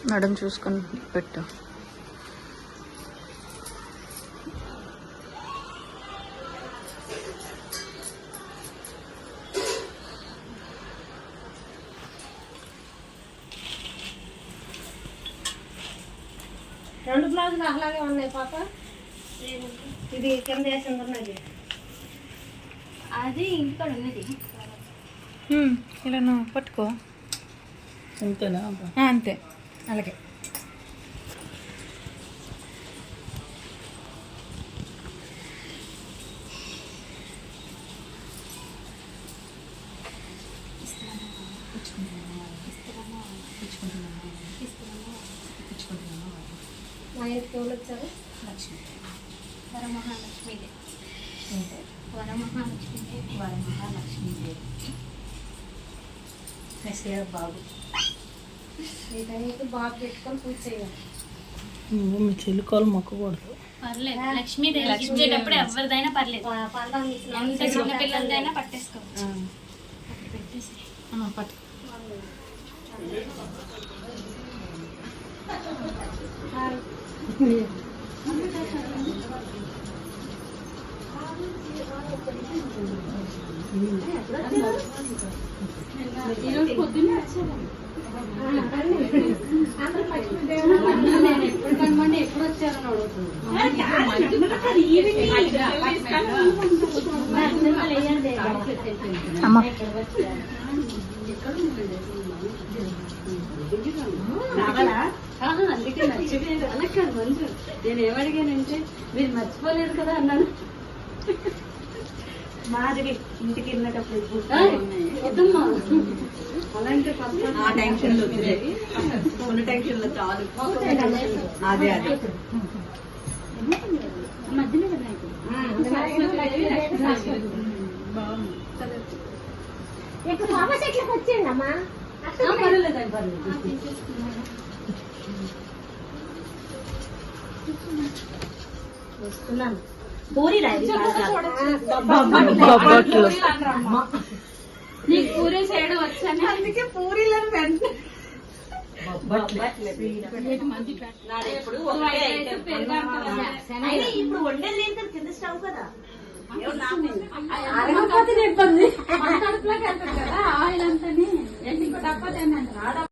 నడుము చూసుకొని పెట్టు. రెండు బ్లౌజులు అలాగే ఉన్నాయి పాప. ఇది కింద వేసింది ఉన్నది, అది ఇంకా ఉన్నది. ఇలా నువ్వు పట్టుకో. అంతేనా? అంతే, అలాగే. మా ఇంటికి ఎవరు వచ్చారు? లక్ష్మి, వరమహాలక్ష్మీదేవి. వరమహాలక్ష్మీదేవి. వరమహాలక్ష్మీదేవి. నెక్స్ట్ ఇయర్ బాబు. ఈ టైంకి బాబు పెట్టుకొని పూజ చేయాలి. నువ్వు మీ చెల్లికోలు మొక్కకూడదు. పర్లేదు, లక్ష్మీదేవి ఇచ్చేటప్పుడు ఎవరిదైనా పర్లేదు, ఎంత చిన్న పిల్లలదైనా పట్టేసుకోవచ్చు. పెట్టేసి పట్టు. ఈరోజు పొద్దున్నే వచ్చాను. ఎప్పుడు వచ్చారని అందుకే నచ్చలేదు అనకాదు మంజు. నేను ఏమడిగానంటే మీరు మర్చిపోలేదు కదా అన్నాను. మాదిరి ఇంటికి వెళ్ళినప్పుడు వద్దమ్మా అలాంటి టెన్షన్ లో కొన్ని టెన్షన్ లో చాలు. అదే అదే మధ్యలో ఇక్కడ పాప చెట్లకు వచ్చేయండమ్మా. పర్వాలేదు పర్లేదు. వస్తున్నాను. పూరి నీకు పూరే చేయడం వచ్చాను, అందుకే పూరీలను వెంటనే ఇప్పుడు వండేది కింద స్టవ్ కదా. ఇబ్బంది. ఆయిల్ అంతా డబ్బా